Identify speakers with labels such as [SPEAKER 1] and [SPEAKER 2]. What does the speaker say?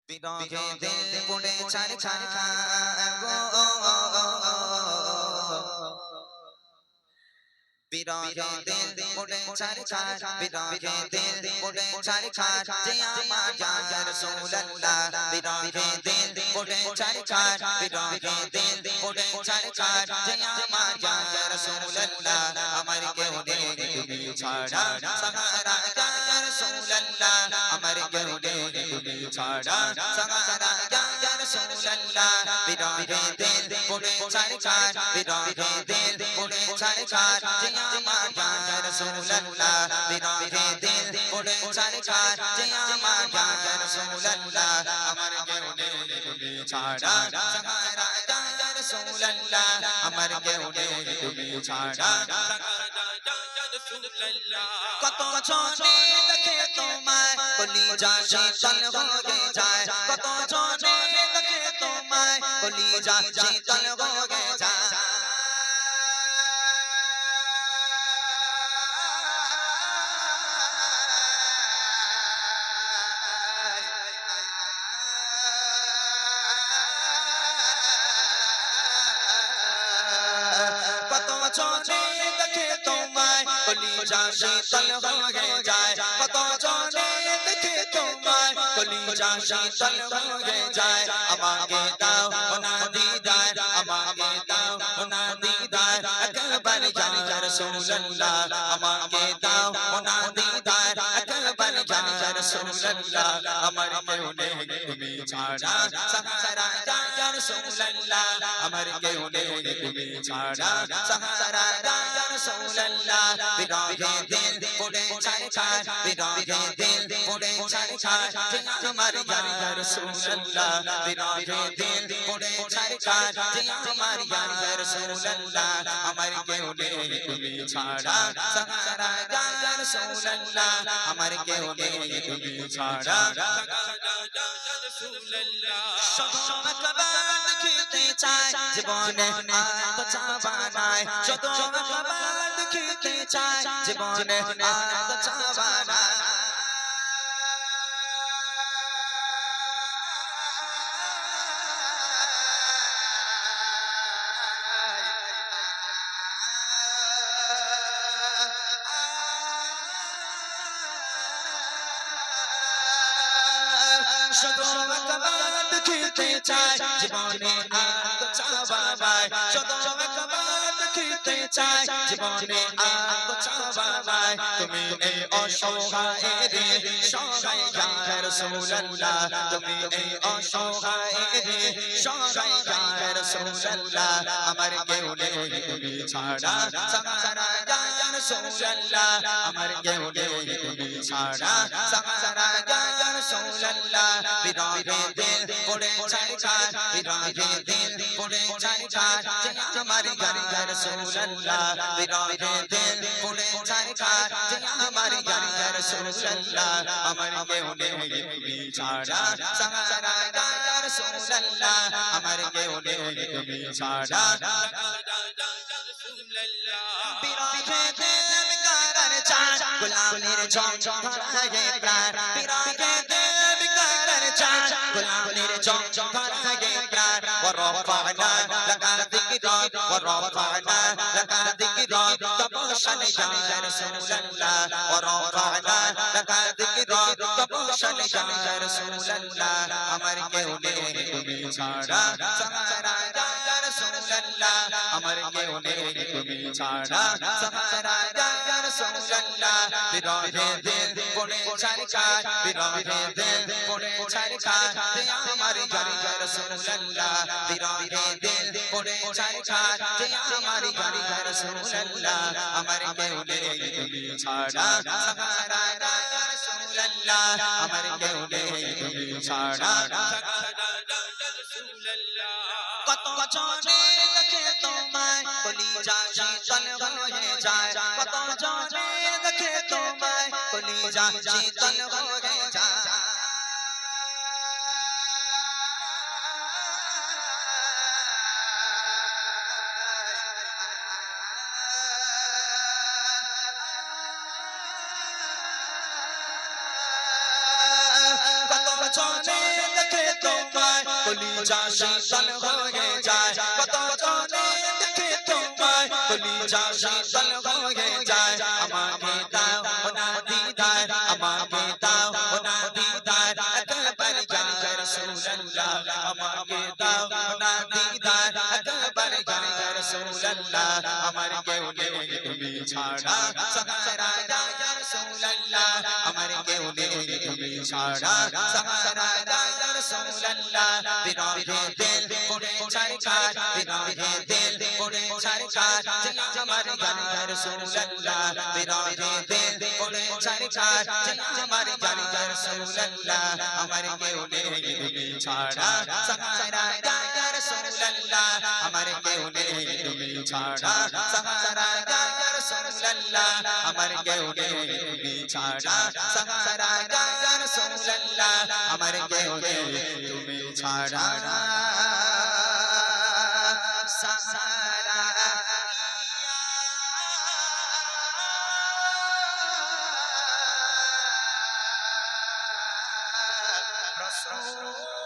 [SPEAKER 1] বিরহে দিল পুড়ে ছারখার গো বিরহে দিল পুড়ে ছারখার বিরহে দিল পুড়ে ছারখার যে আমার ইয়া রাসূলুল্লাহ বিরহে দিল পুড়ে ছারখার বিরহে দিল পুড়ে ছারখার যে আমার ইয়া রাসূলুল্লাহ আমার কেউ নেই তুমি ছাড়া সাহারা ইয়া রাসূলুল্লাহ আমার কেউ নেই তুমি ছাড়া সাহারা ইয়া রাসূলুল্লাহ বিরহে দিল পুড়ে ছারখার বিরহে দিল পুড়ে ছারখার যে আমার ইয়া রাসূলুল্লাহ বিরহে দিল পুড়ে ছারখার যে আমার ইয়া রাসূলুল্লাহ আমার কেউ নেই তুমি ছাড়া সাহারা ইয়া রাসূলুল্লাহ আমার কেউ নেই তুমি ছাড়া কত জনে দেখে তোমায় কলিজা শীতল হয়ে যায় কত জনে দেখে তোমায় কলিজা শীতল হয়ে যায় কত জনে দেখে তোমায় কলিজা শীতল হয়ে যায় কত জনে দেখে তোমায় কলিজা শীতল হয়ে যায় আমাকে দাও না দিদার আমাকে দাও না দিদার একবার ইয়া রাসূলুল্লাহ আমাকে দাও না দিদার একবার ইয়া রাসূলুল্লাহ আমার কেউ নেই তুমি ছাড়া সাহারা ইয়া রাসূলুল্লাহ আমার কেউ নেই তুমি ছাড়া সাহারা ইয়া রাসূলুল্লাহ বিরহে দিল পুড়ে ছারখার বিরহে দিল পুড়ে ছারখার যে আমার ইয়া রাসূলুল্লাহ বিরহে দিল পুড়ে ছারখার যে আমার ইয়া রাসূলুল্লাহ আমার কেউ নেই তুমি ছাড়া সাহারা ইয়া রাসূলুল্লাহ আমার কেউ নেই তুমি ছাড়া শুধু একবার দেখিতে চাই জীবনে আর তো চাওয়া নাই শুধু একবার দেখিতে চাই জীবনে আর তো চাওয়া নাই শুধু একবার দেখিতে চাই জীবনে আর তো চাওয়া নাই শুধু একবার দেখিতে চাই জীবনে আর তো চাওয়া নাই তুমি এই অসহায়ের সহায় ইয়া রাসূলুল্লাহ তুমি এই অসহায়ের সহায় ইয়া রাসূলুল্লাহ আমার কেউ নেই তুমি ছাড়া সাহারা ইয়া রাসূলুল্লাহ আমার কেউ নেই তুমি ছাড়া সাহারা ইয়া রাসূলুল্লাহ বিরহে দিল পুড়ে ছারখার বিরহে দিল পুড়ে ছারখার যে আমার ইয়া রাসূলুল্লাহ বিরহে দিল পুড়ে ছারখার যে আমার ইয়া রাসূলুল্লাহ আমার কেউ নেই তুমি ছাড়া সাহারা ইয়া রাসূলুল্লাহ আমার কেউ নেই তুমি ছাড়া বিরহে দিল বিকারার চাঁদ গোলামের ঝঞ্ঝন ধরায়ে প্রাণ বিরহে দিল বিকারার চাঁদ গোলামের ঝঞ্ঝন ধরায়ে প্রাণ ওয়ারফা'না লাকা যিকরাক ওয়ারফা'না লাকা যিকরাক তবশান ইয়া রাসূলুল্লাহ ওয়ারফা'না লাকা যিকরাক তবশান ইয়া রাসূলুল্লাহ আমার কেউ নেই তুমি ছাড়া সাহারা ইয়া রাসূলুল্লাহ আমার কেউ নেই তুমি ছাড়া সাহারা ইয়া রাসূলুল্লাহ বিরহে দিল পুড়ে ছারখার বিরহে দিল পুড়ে ছারখার যে আমার ইয়া রাসূলুল্লাহ বিরহে দিল পুড়ে ছারখার যে আমার ইয়া রাসূলুল্লাহ আমার কেউ নেই তুমি ছাড়া সাহারা ইয়া রাসূলুল্লাহ আমার কেউ নেই তুমি ছাড়া কত জনে দেখে তোমায় কলিজা শীতল হয়ে যায় কত জনে দেখে তোমায় কলিজা শীতল হয়ে যায় কত জনে দেখে কলিজা শীতল হয়ে যায় কত জনে দেখে তোমায় কলিজা শীতল হয়ে যায় আমাকে দাও না দিদার আমাকে দাও না দিদার একবার ইয়া রাসূলুল্লাহ আমাকে দাও না দিদার একবার ইয়া রাসূলুল্লাহ আমার কেউ নেই তুমি ছাড়া সাহারা ইয়া রাসূলুল্লাহ আমার কেউ নেই তুমি ছাড়া সাহারা ইয়া রাসূলুল্লাহ বিরহে দিল পড়ে ছারখার বিরহে দিল পড়ে ছারখার আমার ইয়া রাসূলুল্লাহ বিরহে দিল পড়ে ছারখার আমার ইয়া রাসূলুল্লাহ আমার কেউ নেই তুমি ছাড়া সাহারা ইয়া রাসূলুল্লাহ আমার কেউ নেই তুমি ছাড়া সাহারা ইয়া রাসূলুল্লাহ আমার কেউ নেই তুমি ছাড়া সাহারা ইয়া রাসূলুল্লাহ আমার কেউ নেই তুমি ছাড়া সাহারা রাসূল